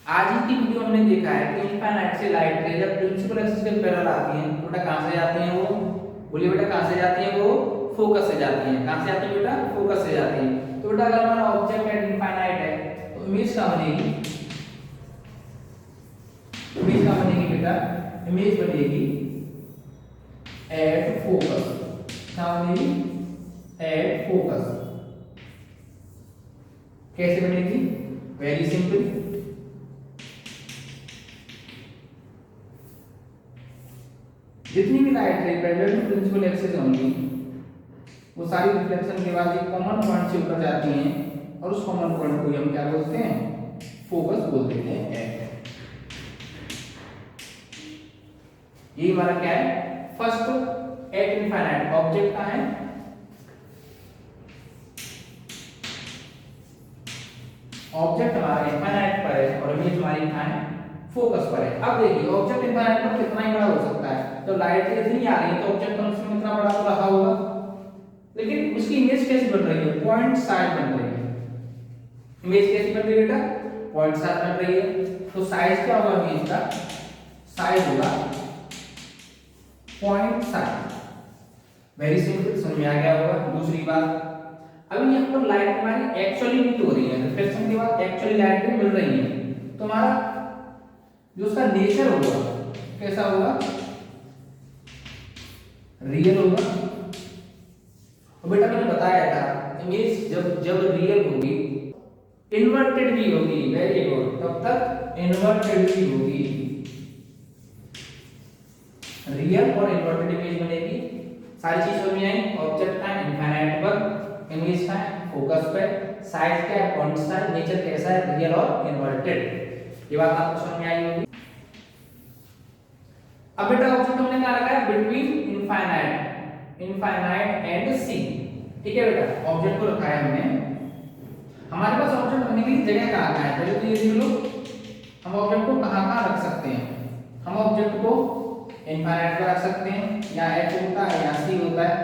आज ही की वीडियो हमने देखा है कि इनफाइनाइट से लाइट रे जब प्रिंसिपल एक्सिस के पैरेलल आती हैं तो बेटा कहां से जाती हैं वो, बोलिए बेटा कहां से जाती हैं वो, फोकस से जाती हैं। कहां से जाती है बेटा, फोकस से जाती है। तो बेटा अगर हमारा ऑब्जेक्ट एट इनफाइनाइट है तो इमेज कहां बनेगी, इमेज कहां बनेगी बेटा, इमेज बनेगी एट फोकस। कहां बनेगी, एट फोकस। कैसे बनेगी, वेरी सिंपल, जितनी भी light ray parallel to principal axis होंगी वो सारी रिफ्लेक्शन के बाद एक कॉमन पॉइंट से ऊपर जाती हैं और उस कॉमन पॉइंट को हम क्या बोलते हैं, फोकस बोल देते हैं। ये हमारा क्या है, फर्स्ट एट इनफाइनाइट ऑब्जेक्ट का है, ऑब्जेक्ट हमारा इनफाइनाइट पर है और इमेज हमारी कहां है, फोकस पर है। अब देखिए ऑब्जेक्ट इनफाइनाइट पर कितना ही बड़ा हो सकता है, तो लाइट रे इतनी आ रही है तो ऑब्जेक्ट कम से कम इतना बड़ा तो रहा होगा, लेकिन उसकी इमेज कैसी बन रही है, पॉइंट साइज बन रही है। इमेज कैसी बन रही है बेटा, पॉइंट साइज बन रही है। तो साइज क्या होगा इमेज का, साइज होगा पॉइंट साइज। वेरी सिंपल, समझ में आ गया होगा। दूसरी बात, अभी यहाँ पर लाइट हमारी एक्चुअली मीट हो रही है, रिफ्लेक्शन के बाद एक्चुअली लाइट मिल रही है, तो हमारा जो उसका नेचर होगा कैसा होगा, रियल होगा, बेटा मैंने बताया था इमेज जब जब रियल होगी इन्वर्टेड भी होगी, वेरी गुड, तब तक इन्वर्टेड भी होगी, रियल और इन्वर्टेड इमेज बनेगी। सारी चीज समझ में आई। ऑब्जेक्ट का इनफाइनाइट पर, इमेज का फोकस पे, साइज क्या है, पॉइंट साइज, नेचर कैसा है, रियल और इन्वर्टेड। ये बात आपको समझ में आई होगी। अब बेटा ऑब्जेक्ट हमने क्या रखा है, बिटवीन इनफाइनाइट एंड सी। ठीक है बेटा, ऑब्जेक्ट को रखा है हमने। हमारे पास ऑब्जेक्ट रखने की जगह कहाँ है, पहले तो ये देख लो हम ऑब्जेक्ट को कहाँ रख सकते हैं। हम ऑब्जेक्ट को इनफाइनाइट पर रख सकते हैं, या एच होता है या सी होता है,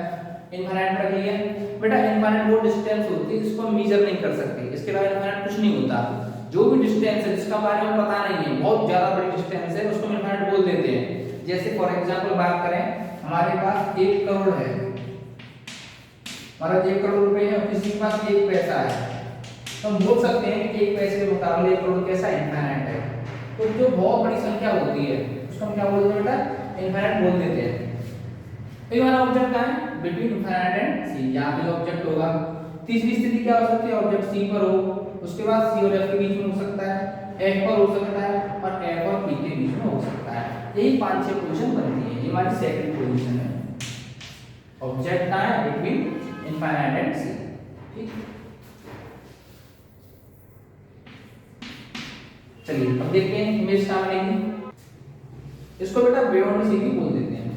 इनफाइनाइट पर रख लिया। बेटा इनफाइनाइट वो डिस्टेंस होती है जिसको हम मेजर नहीं कर सकते, इसके अलावा इनफाइनाइट कुछ नहीं होता। जो भी डिस्टेंस है जिसका बारे में पता नहीं है, बहुत ज्यादा बड़ी डिस्टेंस है, उसको इनफाइनाइट बोल देते हैं। जैसे फॉर एग्जांपल बात करें, हमारे पास 1 करोड़ है, हमारा 1 करोड़ रुपए है, किसी के पास 1 पैसा है, तो हम बोल सकते हैं कि 1 पैसे के मुकाबले 1 करोड़ कैसा इनफाइनाइट है। तो जो बहुत बड़ी संख्या होती है उसको हम क्या बोलते हैं बेटा, इनफाइनाइट बोल देते हैं। तो ये वाला ऑब्जेक्ट का है बिटवीन इनफाइनाइट एंड सी, यहाँ पे ऑब्जेक्ट होगा। तीसरी स्थिति क्या हो सकती है, ऑब्जेक्ट सी पर हो, उसके बाद सी और एफ के बीच में हो सकता है, एफ पर हो सकता है, और एफ और पी के बीच में हो सकता है। यही 5-6 पोजीशन बनती है। ये हमारी सेकंड पोजीशन है, ऑब्जेक्ट का है बिटवीन इनफाइनाइट एंड सी। ठीक, चलिए अब देखते हैं इमेज क्या बनेगी। इसको बेटा बियॉन्ड सी भी बोल देते हैं।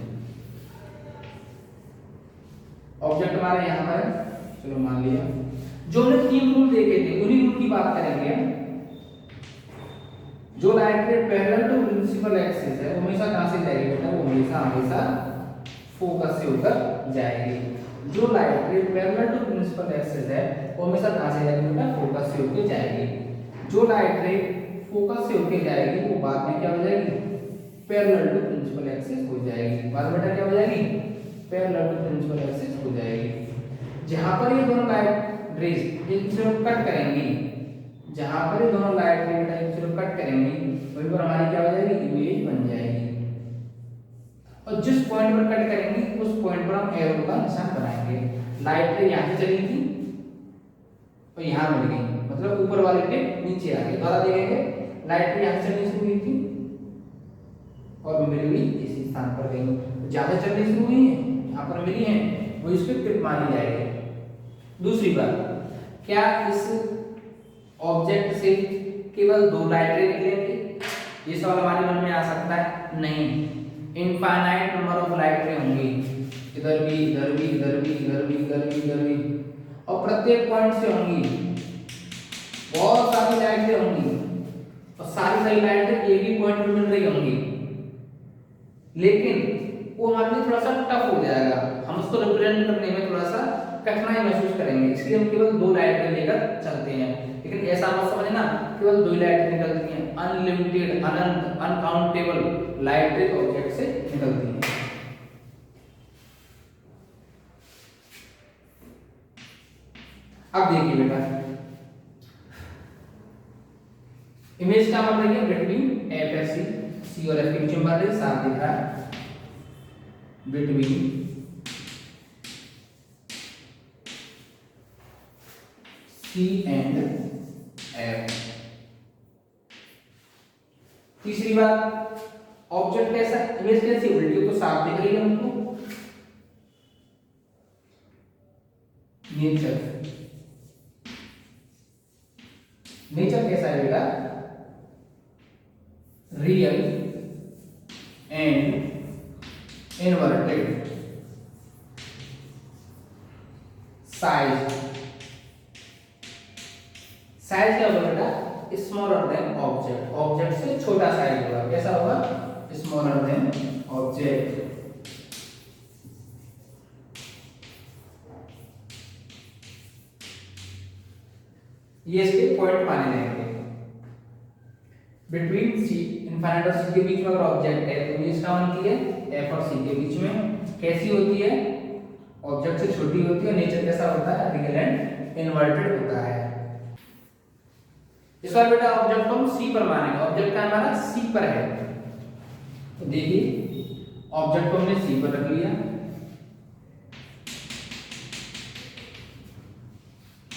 ऑब्जेक्ट हमारे यहाँ पर है, चलो मान लिया। जो हमने 3 रूल देखे थे उन्हीं रूल की बात करेंगे। जो light ray parallel to principal axis है वो हमेशा कहां से जाएगी बेटा, वो हमेशा फोकस से होकर जाएगी। जो light ray parallel to principal axis है वो हमेशा कहां से जाएगी बेटा, फोकस से होकर जाएगी। जो लाइट रे फोकस से होकर जाएगी वो बाद में क्या हो जाएगी, पैरेलल टू प्रिंसिपल एक्सिस हो जाएगी। बाद में बेटा क्या हो जाएगी, पैरेलल टू प्रिंसिपल एक्सिस हो जाएगी। जहां पर ये दोनों लाइट रेज एक दूसरे को कट करेंगी, जहां पर ये दोनों लाइट रे बेटा एक दूसरे को कट करेंगी, वहीं पर हमारी क्या हो जाएगी, इमेज बन जाएगी। और जिस पॉइंट पर कट करेंगी उस पॉइंट पर हम एरो का निशान बनाएंगे। लाइट रे यहाँ से चली थी और यहाँ मिल गई, मतलब ऊपर वाले टिप नीचे आ गई। दोबारा देखेंगे, लाइट रे यहाँ से चलनी शुरू हुई थी और मिल गई इसी स्थान पर गई। ज्यादा चलनी शुरू हुई है, यहाँ पर मिली है, वो इसके टिप मानी जाएगी। दूसरी बात, क्या इस ऑब्जेक्ट से केवल 2 लाइट रे निकलेंगे, ये सवाल हमारे मन में आ सकता है। नहीं, इनफाइनाइट नंबर ऑफ लाइट रे होंगी, इधर भी, इधर भी, इधर भी, इधर भी, इधर भी, इधर भी, और प्रत्येक पॉइंट से होंगी। बहुत सारी लाइट रे होंगी और सारी लाइट रे एक ही पॉइंट पर मिल रही होंगी, लेकिन वो हमारे लिए थोड़ा सा टफ हो जाएगा, हम उसको रिप्रेजेंट करने में थोड़ा सा कठिनाई महसूस करेंगे। इसलिए हम केवल 2 लाइट रे लेकर चलते हैं। लेकिन ऐसा मत समझना केवल 2 लाइट निकलती हैं, अनलिमिटेड, अनंत, अनकाउंटेबल लाइट रे ऑब्जेक्ट से निकलती हैं। अब देखिए बेटा, इमेज क्या बन रही है, बिटवीन एफ एस सी और एफ के बीच में बन रही है, साफ दिख रहा है, बिटवीन सी एंड एफ। तीसरी बात, ऑब्जेक्ट कैसा, इमेज कैसी उल्टी तो साफ दिख रही है हमको। नेचर, नेचर कैसा है बेटा, real and inverted. Size, size क्या होगा बेटा, स्मॉलर देन ऑब्जेक्ट, ऑब्जेक्ट से छोटा साइज होगा। कैसा होगा, स्मॉलर देन ऑब्जेक्ट। ये इसके पॉइंट माने जाएंगे। बिटवीन सी, इनफाइनाइट और सी के बीच में अगर ऑब्जेक्ट है तो इमेज क्या बनती है, एफ और सी के बीच में। कैसी होती है, ऑब्जेक्ट से छोटी होती है। नेचर कैसा होता है, रियल एंड इनवर्टेड होता है। इस बार बेटा ऑब्जेक्ट को हम सी पर मानेंगे, ऑब्जेक्ट का हमारा सी पर है। तो देखिए ऑब्जेक्ट को हमने सी पर रख लिया,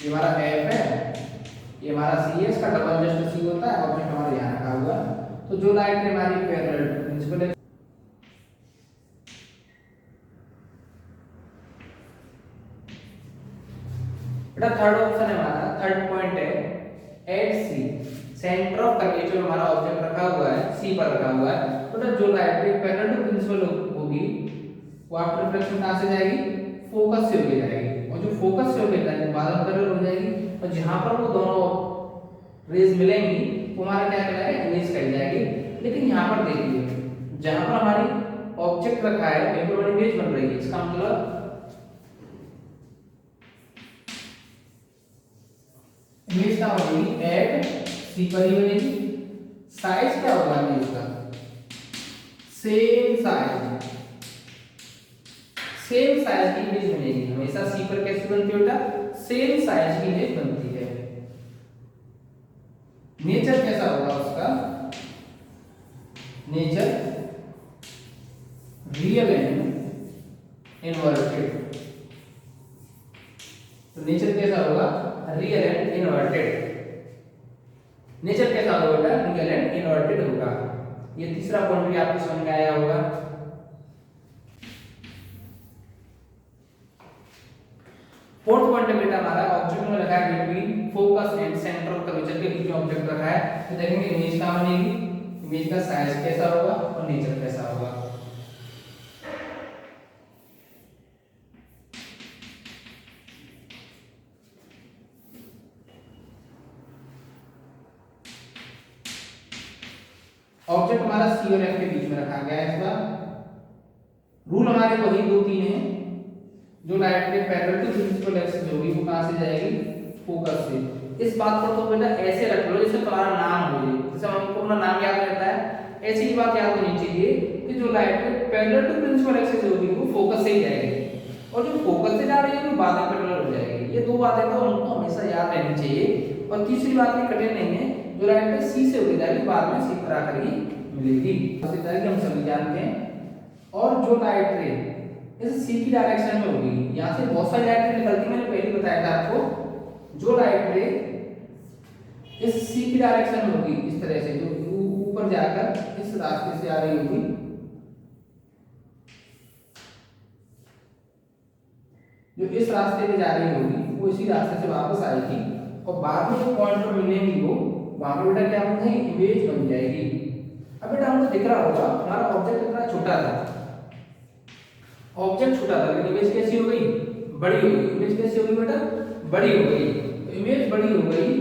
ये हमारा एफ है, ये हमारा सी है, इसका डबल जस्ट सी होता है, ऑब्जेक्ट हमारे यहाँ रखा हुआ। तो जो लाइट रे हमारी पैरेलल टू प्रिंसिपल एक्सिस, बेटा थर्ड ऑप्शन है हमारा, थर्ड पॉइंट है at C, centre of curvature हमारा ऑब्जेक्ट रखा हुआ है, सी पर रखा हुआ है। तो जो light ray parallel to principal होगी वो आफ्टर रिफ्लेक्शन कहां से जाएगी, फोकस से होके जाएगी, और जो फोकस से होके जाएगी बाद में पैरेलल हो जाएगी, और जहां पर वो दोनों रेज मिलेंगी वो हमारा क्या कहलाएगा, इमेज कही जाएगी। लेकिन यहाँ पर देखिए जहां पर हमारी ऑब्जेक्ट रखा है वहीं पर हमारी इमेज बन रही है, इसका मतलब इमेज क्या बनेगी, एट सी पर ही बनेगी। साइज क्या होगा इमेज का, सेम साइज, सेम साइज की इमेज बनेगी। हमेशा सी पर कैसे बनती है बेटा, सेम साइज की इमेज बनती है। नेचर कैसा होगा उसका, नेचर रियल एंड इनवर्टेड। तो नेचर कैसा होगा, रियल एंड इनवर्टेड। नेचर कैसा होगा बेटा, रियल एंड इनवर्टेड होगा। ये तीसरा पॉइंट भी आपको समझ में आया होगा। फोर्थ पॉइंट है बेटा हमारा, ऑब्जेक्ट में रखा है between focus and centre of curvature के बीच में ऑब्जेक्ट रखा है। तो देखेंगे इमेज कहां बनेगी, इमेज का साइज कैसा होगा और नेचर कैसा होगा। ऑब्जेक्ट हमारा सी और एफ के बीच में रखा गया है। इसका रूल हमारे वही दो तीन हैं। जो लाइट के पैरेलल टू प्रिंसिपल एक्सिस होगी वो कहां से जाएगी, फोकस से। इस बात को तो बेटा ऐसे रख लो जैसे तुम्हारा नाम हो, जैसे हमको अपना नाम याद रहता है, ऐसी ही बात याद होनी चाहिए कि जो लाइट के पैरेलल टू प्रिंसिपल एक्सिस होगी वो फोकस से ही जाएगी, और जो फोकस से जा रही है वो बाद में पैरेलल हो जाएगी। ये दो बातें तो हमको हमेशा याद रहनी चाहिए। और तीसरी बात भी कठिन नहीं है, जो लाइट पे सी से होगी जाएगी बाद में सी पर आकर ही मिलेगी, उसी तरह की हम सभी जानते हैं। और जो लाइट रे इस सी की डायरेक्शन में होगी, यहाँ से बहुत सारी लाइट रे निकलती, मैंने पहले बताया था आपको। जो लाइट रे इस सी की डायरेक्शन में होगी इस तरह से, जो ऊपर जाकर इस रास्ते से आ रही होगी, जो इस रास्ते पे जा रही होगी वो इसी रास्ते से वापस आएगी, और बाद में जो पॉइंट पर मिलेंगी वो वहां पर बेटा क्या होता है, इमेज बन जाएगी। अब बेटा हमको दिख रहा होगा हमारा ऑब्जेक्ट इतना छोटा था, ऑब्जेक्ट छोटा था लेकिन इमेज कैसी हो गई, बड़ी हो गई। इमेज कैसी हो गई बेटा, बड़ी हो गई। तो इमेज बड़ी हो गई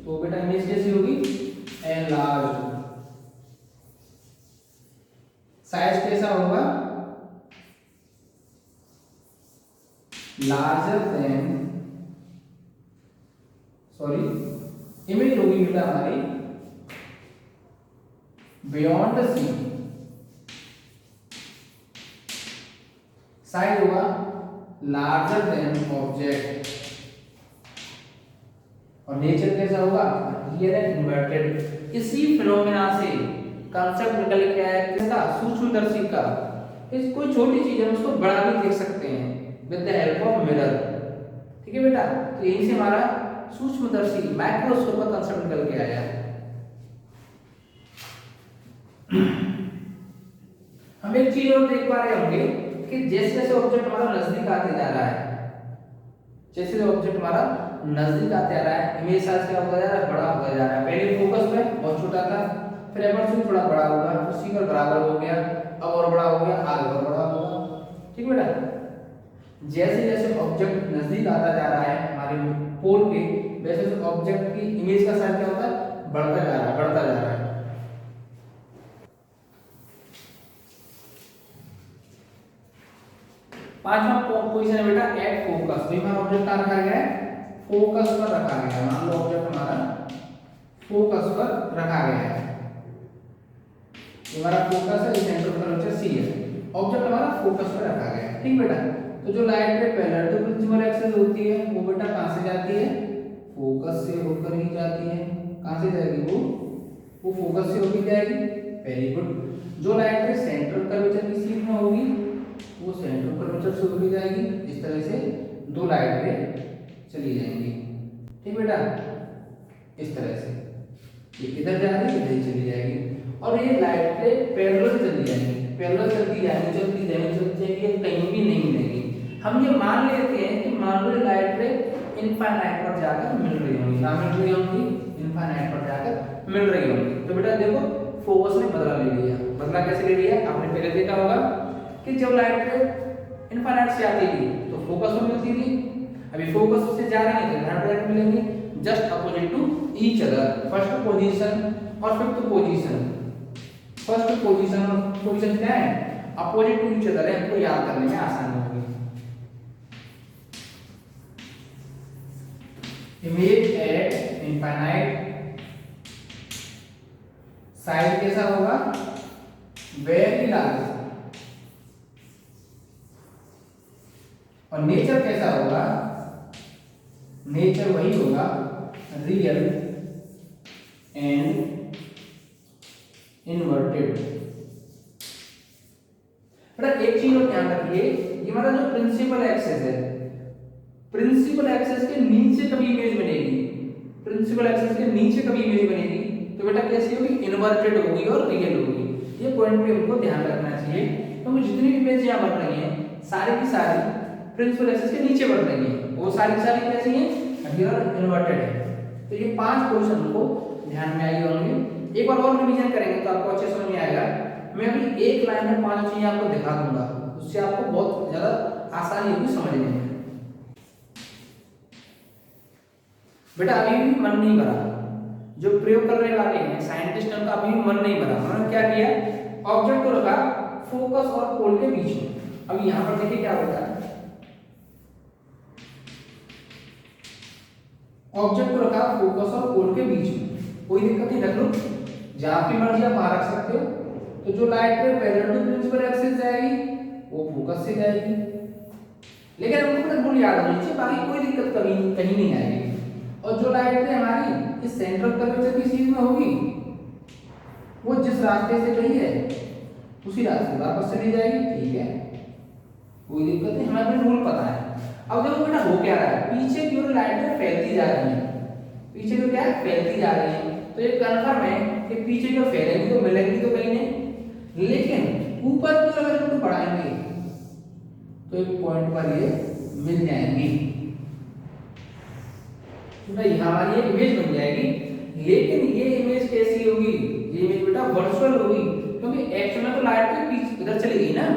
तो बेटा इमेज कैसी होगी, एनलार्ज। साइज कैसा होगा, लार्जर देन, सॉरी इमेज होगी बेटा हमारी बियॉन्ड सी। साइज होगा लार्जर देन ऑब्जेक्ट, और नेचर कैसा होगा, रियल एंड इनवर्टेड। इसी फिनोमेना से कांसेप्ट निकल के आया किसका, सूक्ष्मदर्शी का। इस कोई छोटी चीज है उसको बड़ा भी देख सकते हैं with the help of mirror. ठीक है बेटा, तो यहीं से हमारा सूक्ष्मदर्शी माइक्रोस्कोप का कांसेप्ट निकल के आया। हम एक चीज और देख पा रहे होंगे कि जैसे जैसे ऑब्जेक्ट हमारा नजदीक आते जा रहा है, जैसे ऑब्जेक्ट हमारा नजदीक आते जा रहा है, इमेज साइज क्या होता जा रहा है, बड़ा होता जा रहा है। पहले फोकस में बहुत छोटा था, फिर एपर्चर थोड़ा बड़ा होगा, फिर सी पर बराबर हो गया, अब और बड़ा हो गया, आगे और बड़ा होगा। ठीक बेटा, जैसे जैसे ऑब्जेक्ट नजदीक आता जा रहा है हमारे पोल के, वैसे वैसे ऑब्जेक्ट की इमेज का साइज क्या होता है, बढ़ता जा रहा है, बढ़ता जा रहा है। पांचवा पोजीशन है बेटा एट फोकस। तो हमारा ऑब्जेक्ट कहां रखा गया है, फोकस पर रखा गया है। मान लो ऑब्जेक्ट हमारा फोकस पर रखा गया है, हमारा फोकस है, सेंटर ऑफ कर्वेचर सी है, ऑब्जेक्ट हमारा फोकस पर रखा गया है। ठीक बेटा, तो जो light ray parallel to principal axis होती है वो बेटा कहां से जाती है, फोकस से होकर ही जाती है। कहां से जाएगी वो फोकस से होकर जाएगी। Very good. जो लाइट रे सेंट्रल कर्वेचर की सीध में होगी वो सेंट्रल कर्वेचर से होकर जाएगी। इस तरह से दो लाइट रे चली जाएंगी। ठीक बेटा, इस तरह से ये इधर जा रही है, इधर चली जाएगी और ये लाइट रे पैरेलल चली जाएंगी, पैरेलल चलती जाएंगी, चलती जाएंगी, चलती जाएंगी, कहीं भी नहीं मिलेगी। हम ये मान लेते हैं कि मान लो लाइट रे इनफाइनाइट पर जाकर मिल रही होंगी, ना मिल रही होंगी, इनफाइनाइट पर जाकर मिल रही होंगी। तो बेटा देखो फोकस ने बदला ले लिया। बदला कैसे ले लिया? आपने पहले देखा होगा कि जब लाइट रे इनफाइनाइट से आती थी तो फोकस में मिलती थी, अभी फोकस से जा रही है तो डायरेक्ट मिलेंगे, just opposite to each other. First position और फिफ्थ पोजीशन, फर्स्ट पोजीशन और पोजीशन क्या है? अपोजिट टू ईच अदर है, हमको याद करने में आसानी होगी। इमेज एट इनफाइनाइट साइज कैसा होगा? Very large. और नेचर कैसा होगा? नेचर वही होगा रियल एंड इन्वर्टेड। बेटा एक चीज और ध्यान रखिए, ये हमारा जो प्रिंसिपल एक्सेस है, प्रिंसिपल एक्सेस के नीचे कभी इमेज बनेगी, प्रिंसिपल एक्सेस के नीचे कभी इमेज बनेगी तो बेटा कैसी होगी? इन्वर्टेड होगी और रियल होगी। ये पॉइंट पे हमको ध्यान रखना चाहिए, क्योंकि जितनी भी इमेज यहाँ बन रही हैं सारी की सारी प्रिंसिपल एक्सेस के नीचे बढ़ रही है, वो सारी की सारी कैसी हैं? रियल इन्वर्टेड है। तो ये 5 पोजीशन को ध्यान में आई होंगे। एक बार और रिवीजन करेंगे तो आपको अच्छे समझ में आएगा। मैं अभी एक लाइन में 5 चीजें आपको दिखा दूंगा, उससे आपको बहुत ज्यादा आसानी होगी समझने में। बेटा अभी भी मन नहीं भरा, जो प्रयोग करने वाले हैं साइंटिस्ट, उनका अभी भी मन नहीं भरा। उन्होंने क्या किया? ऑब्जेक्ट को रखा फोकस और पोल के बीच में। अब यहाँ पर देखिए क्या होता है, ऑब्जेक्ट को रखा फोकस और पोल के बीच में, कोई दिक्कत नहीं, रख लो, जहां की मर्जी आप बाहर रख सकते हो। तो जो लाइट पे पैरेलल टू प्रिंसिपल एक्सिस जाएगी वो फोकस से जाएगी, लेकिन हमको तो रूल याद होना चाहिए, बाकी कोई दिक्कत कभी कहीं नहीं आएगी। और जो लाइट है हमारी इस सेंट्रल कर्वेचर की सीरीज में होगी, वो जिस रास्ते से गई है उसी रास्ते वापस चली जाएगी, ठीक है, कोई दिक्कत नहीं, हमें रूल पता है। अब देखो बेटा हो क्या रहा है, पीछे की ओर लाइट फैलती जा रही है, पीछे की ओर क्या है? फैलती जा रही है। तो ये कंफर्म है कि पीछे की ओर फैलेंगी तो मिलेंगी तो कहीं नहीं, लेकिन ऊपर की ओर अगर इनको बढ़ाएंगे तो एक पॉइंट पर ये मिल जाएंगी। तो यहाँ हमारी ये इमेज बन जाएगी, लेकिन ये इमेज कैसी होगी? ये इमेज बेटा वर्चुअल होगी, क्योंकि एक्चुअल में तो लाइट के पीछे इधर चली गई ना,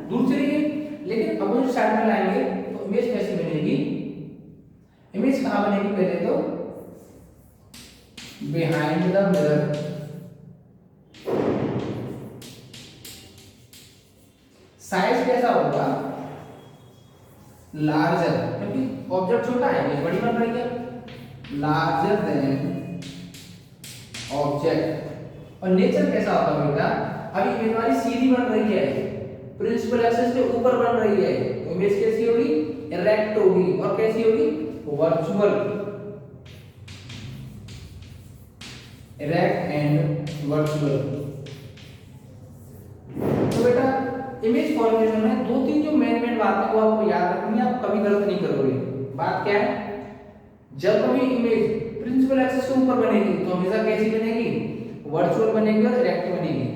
दूर चली गई, लेकिन अपोजिट साइड में लाएंगे तो इमेज कैसी बनेगी? इमेज कहाँ बनेगी? पहले तो बिहाइंड द मिरर। साइज कैसा होगा? लार्जर, क्योंकि ऑब्जेक्ट छोटा है, इमेज बड़ी बन रही है, लार्जर देन ऑब्जेक्ट। और नेचर कैसा होगा बेटा? अभी इमेज हमारी सीधी बन रही है, प्रिंसिपल एक्सिस के ऊपर बन रही है, तो इमेज कैसी होगी? इरेक्ट होगी। और कैसी होगी? Virtual, erect and virtual. तो बेटा इमेज फॉर्मेशन में 2-3 जो मेन बातें वो आपको याद रखनी है, आप कभी गलत नहीं करोगे। बात क्या है? जब कभी इमेज प्रिंसिपल एक्सिस के ऊपर बनेगी तो हमेशा कैसी बनेगी? वर्चुअल बनेगी और इरेक्ट बनेगी।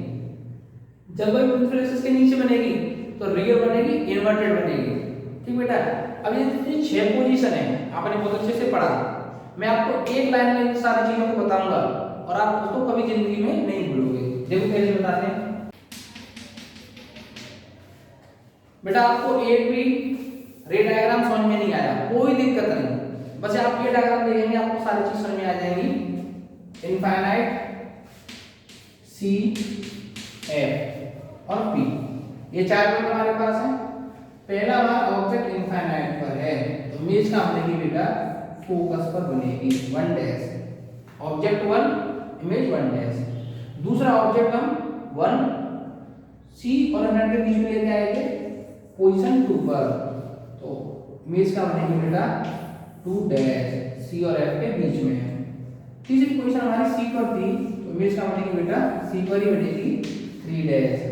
जब कभी प्रिंसिपल एक्सिस के नीचे बनेगी तो रियल बनेगी, इन्वर्टेड बनेगी। ठीक बेटा, अब ये 6 पोजीशन है, आपने बहुत अच्छे से पढ़ा। मैं आपको एक लाइन में इन सारी चीजों को बताऊंगा और आप उसको कभी जिंदगी में नहीं भूलोगे। देखो कैसे बताते हैं बेटा। आपको एक भी रे डायग्राम समझ में नहीं आया, कोई दिक्कत नहीं, बस आप ये डायग्राम देखेंगे आपको सारी चीज समझ में आ जाएंगी। इनफाइनाइट, सी, एफ और पी, ये 4 पॉइंट हमारे पास है। पहला हमारा ऑब्जेक्ट इनफाइनाइट पर है तो इमेज का बनेगी बेटा फोकस पर बनेगी 1 डैश, ऑब्जेक्ट 1 इमेज 1 डैश। दूसरा ऑब्जेक्ट हम 1 सी और एफ के बीच में लेके आएंगे पोजीशन 2 पर, तो इमेज का बनेगी बेटा 2 डैश, सी और एफ के बीच में है। तीसरी पोजीशन हमारी सी पर थी तो इमेज का बनेगी बेटा सी पर ही बनेगी 3 डैश।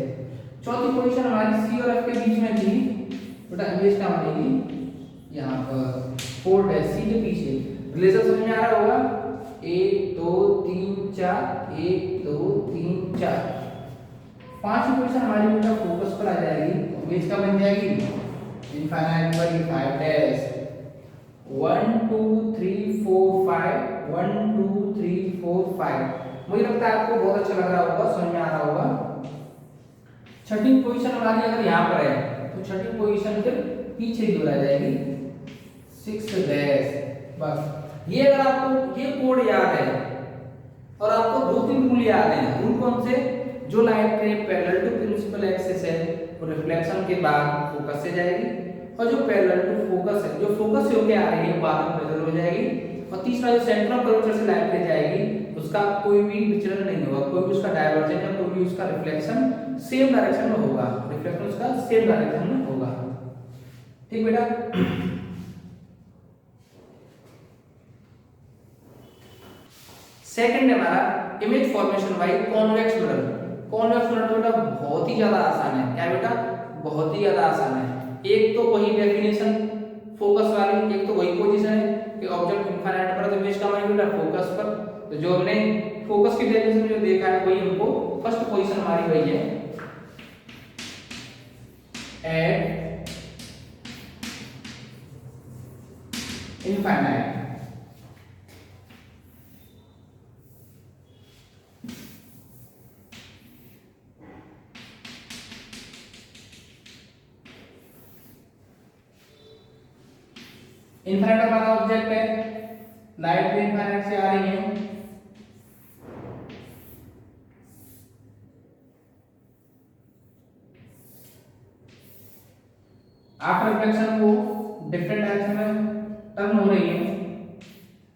चौथी पोजीशन हमारी सी और एफ के बीच में थी बेटा, इमेज का बनेगी यहाँ पर 4 डैश, सी के पीछे रिलेशन समझ में आ रहा होगा, 1 2 3 4, 1 2 3 4। पांचवी पोजीशन हमारी बेटा फोकस पर आ जाएगी, इमेज का बन जाएगी इनफाइनाइट पर ये 5 डैश 1 2 3 4 5 1 2 3 4 5। मुझे लगता है आपको बहुत अच्छा लग रहा होगा, समझ में आ रहा होगा। छठी पोजीशन हमारी अगर यहाँ पर है तो छठी पोजीशन फिर पीछे की ओर आ जाएगी 6 डैश। बस ये अगर आपको ये कोड याद है और आपको 2-3 रूल याद है, रूल कौन से, जो light ray parallel to principal axis है वो रिफ्लेक्शन के बाद फोकस से जाएगी, और जो पैरेलल टू फोकस है, जो फोकस से होके आ रही है बाद में पैरेलल हो जाएगी, और तीसरा जो सेंटर ऑफ कर्वेचर से लाइट रे जाएगी उसका कोई भी विचलन नहीं होगा, कोई भी उसका डायवर्जेंस या कोई भी उसका रिफ्लेक्शन सेम डायरेक्शन में होगा, रिफ्लेक्शन उसका सेम डायरेक्शन में होगा। ठीक बेटा। सेकंड है हमारा image formation by convex mirror. Convex mirror तो बेटा बहुत ही ज्यादा आसान है। क्या बेटा, बहुत ही ज्यादा आसान है। एक तो वही डेफिनेशन फोकस वाली, एक तो वही पोजीशन है कि ऑब्जेक्ट इनफाइनाइट पर, तो इमेज का मान बेटा फोकस पर। तो जो हमने फोकस की डेफिनेशन जो देखा है वही हमको फर्स्ट पोजीशन हमारी वही है, एट इनफाइनाइट। इनफाइनाइट हमारा ऑब्जेक्ट है, लाइट भी इनफाइनाइट से आ रही है, आफ्टर रिफ्लेक्शन वो डिफरेंट डायरेक्शन में टर्न हो रही है,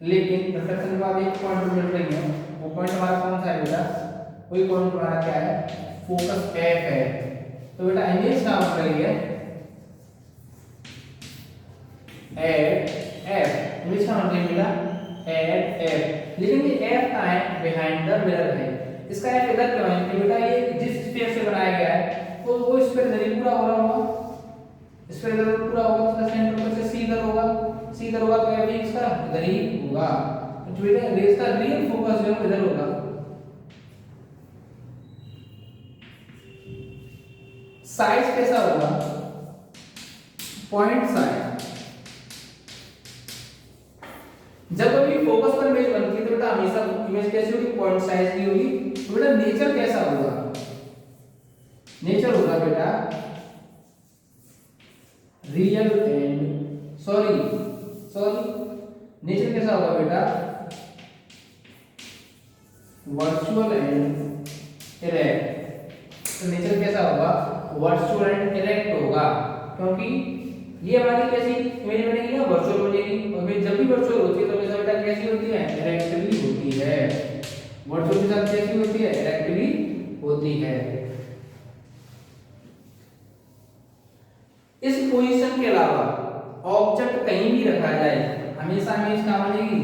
लेकिन रिफ्लेक्शन के बाद एक पॉइंट मिल रही है। वो पॉइंट हमारा कौन सा है बेटा, वही पॉइंट हमारा क्या है, फोकस एफ है। तो बेटा इमेज क्या बन रही है, एट एफ, इमेज क्या बन रही है बेटा, एट एफ। लेकिन ये एफ कहाँ है, बिहाइंड द मिरर है। इसका एफ इधर क्यों है, क्योंकि बेटा ये जिस स्पेस से बनाया गया है तो वो स्पेस इधर ही पूरा हो रहा होगा, इस पर इधर पूरा होगा, तो सेंटर पर से सी इधर होगा, सी इधर होगा, तो एफ इसका इधर ही होगा। तो बेटा रेस का रियल फोकस जो है इधर होगा। साइज कैसा होगा, पॉइंट साइज। जब कभी फोकस पर इमेज बनती है तो बेटा हमेशा इमेज कैसी होगी, पॉइंट साइज की होगी। तो बेटा नेचर कैसा होगा, नेचर होगा बेटा रियल एंड सॉरी नेचर कैसा होगा बेटा, वर्चुअल एंड इरेक्ट। तो नेचर कैसा होगा, वर्चुअल एंड इरेक्ट होगा, क्योंकि ये हमारी कैसी इमेज बनेगी ना, वर्चुअल बनेगी। और इमेज जब भी वर्चुअल होती है तो हमेशा बेटा कैसी होती है, इरेक्ट भी होती है। वर्चुअल के साथ कैसी होती है, इरेक्ट भी होती है। इस पोजीशन के अलावा ऑब्जेक्ट कहीं भी रखा जाए हमेशा इमेज कहां बनेगी,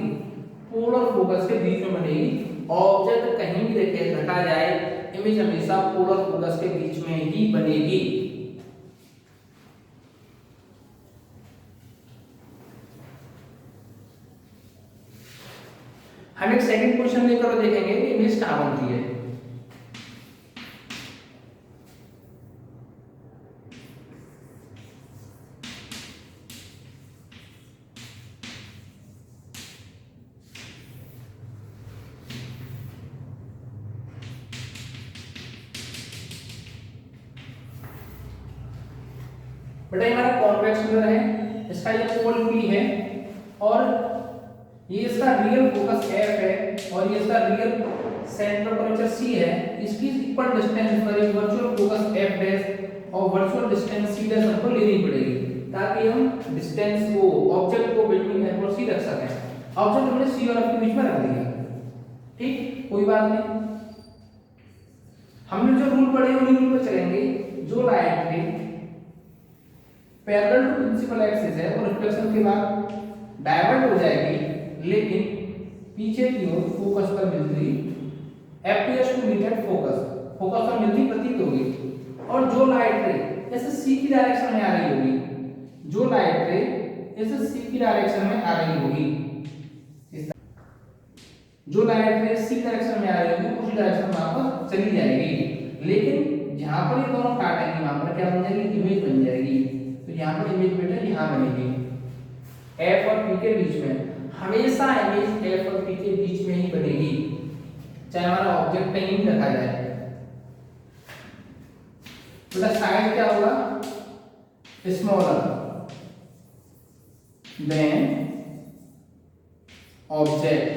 पोलर फोकस के बीच में बनेगी। ऑब्जेक्ट कहीं भी रखा जाए इमेज हमेशा पोलर फोकस के बीच में ही बनेगी। हम एक सेकंड क्वेश्चन लेकर देखेंगे कि इमेज कहां बनती है। बेटा हमारा कॉन्वेक्स मिरर है, इसका ये पोल P है और ये इसका रियल फोकस F है और ये इसका रियल सेंटर कर्वेचर C है। इसकी इक्वल डिस्टेंस पर एक वर्चुअल फोकस F डैश और वर्चुअल डिस्टेंस C डैश हमको लेनी पड़ेगी ताकि हम डिस्टेंस को ऑब्जेक्ट को बिटवीन F और C रख सकें। ऑब्जेक्ट हमने C और F के बीच में रख दिया, ठीक, कोई बात नहीं। हमने जो रूल पढ़े उन्हीं रूल पे चलेंगे। जो light ray parallel to principal axis है और रिफ्लेक्शन के बाद डाइवर्ट हो जाएगी, लेकिन पीछे की ओर फोकस पर मिलती appears to meet at focus, focus पर मिलती प्रतीत होगी। और जो लाइट रे ऐसे सी की डायरेक्शन में आ रही होगी, जो लाइट रे ऐसे सी की डायरेक्शन में आ रही होगी, जो लाइट रे सी डायरेक्शन में आ रही होगी उसी डायरेक्शन में वापस चली जाएगी। लेकिन जहां पर ये दोनों काटेंगे वहां पर क्या बन जाएगी, इमेज बन जाएगी। तो यहाँ पर इमेज बेटा यहाँ बनेगी एफ और पी के बीच में। हमेशा इमेज एफ और पी के बीच में ही बनेगी, चाहे हमारा ऑब्जेक्ट कहीं भी रखा जाए। बेटा साइज क्या होगा, स्मॉलर देन ऑब्जेक्ट।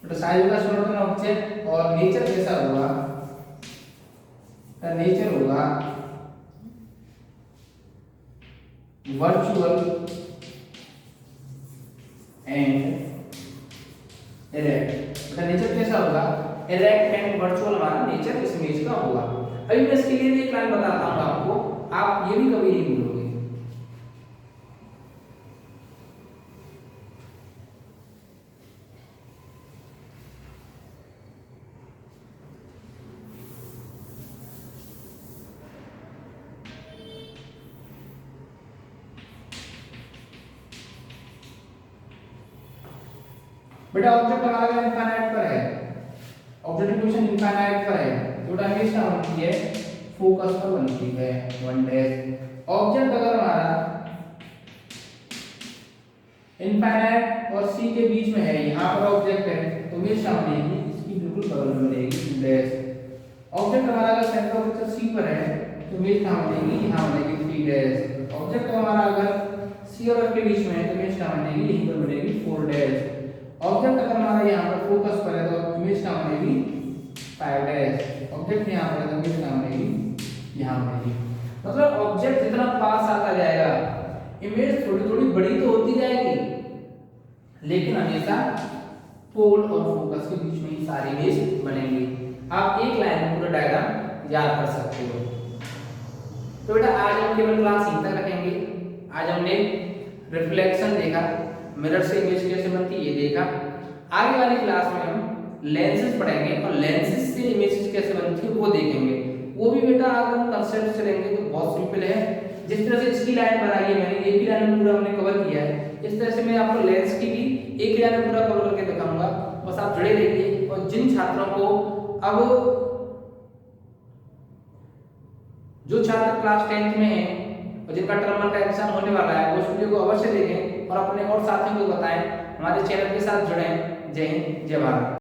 बेटा साइज होगा स्मॉलर देन ऑब्जेक्ट। और नेचर कैसा होगा, नेचर होगा वर्चुअल एंड इरेक्ट। बेटा नेचर कैसा होगा, इरेक्ट एंड वर्चुअल हमारा नेचर इस इमेज का होगा। अभी मैं इसके लिए एक लाइन बताता हूं आपको, आप ये भी कभी नहीं भूलोगे। बेटा ऑब्जेक्ट हमारा इनफाइनाइट पर है, ऑब्जेक्ट पोजीशन इनफाइनाइट पर है, तो इमेज क्या बनती है, फोकस पर बनती है 1 डैश। ऑब्जेक्ट अगर हमारा इनफाइनाइट और सी के बीच में है, यहाँ पर ऑब्जेक्ट है तो इमेज क्या बनेगी, इसकी बिल्कुल बगल में बनेगी 2 डैश। ऑब्जेक्ट हमारा अगर सेंटर ऑफ पिक्चर सी पर है तो इमेज कहाँ बनेगी, यहाँ बनेगी 3 डैश। ऑब्जेक्ट हमारा अगर सी और एफ के बीच में है तो इमेज कहाँ बनेगी, यहीं पर बनेगी 4 डैश। ऑब्जेक्ट अगर हमारा यहाँ पर फोकस पर है तो इमेज क्या बनेगी 5 डैश। ऑब्जेक्ट यहाँ पर है तो इमेज क्या बनेगी, यहाँ बनेगी। मतलब ऑब्जेक्ट जितना पास आता जाएगा इमेज थोड़ी थोड़ी बड़ी तो होती जाएगी, लेकिन हमेशा पोल और फोकस के बीच में ही सारी इमेज बनेंगी। आप एक लाइन में पूरा डायग्राम याद कर सकते हो। तो बेटा आज हम केवल क्लास यहीं तक रखेंगे। आज हमने रिफ्लेक्शन देखा, मिरर से इमेज कैसे बनती है ये देखा। आगे वाली क्लास में हम लेंसेज पढ़ेंगे और लेंसेज से इमेज कैसे बनती है वो देखेंगे। वो भी बेटा अगर हम कंसेप्ट से लेंगे तो बहुत सिंपल है। जिस तरह से इसकी लाइन बनाई है मैंने, एक ही लाइन में पूरा हमने कवर किया है, इस तरह से मैं आपको लेंस की भी एक ही लाइन में पूरा कवर करके दिखाऊंगा। बस आप जुड़े रहिए। और जिन छात्रों को अब जो छात्र क्लास 10th में हैं और जिनका टर्म का एग्जाम होने वाला है वो इस वीडियो को अवश्य देखें और अपने और साथियों को बताएं। हमारे चैनल के साथ जुड़ें। जय हिंद, जय भारत।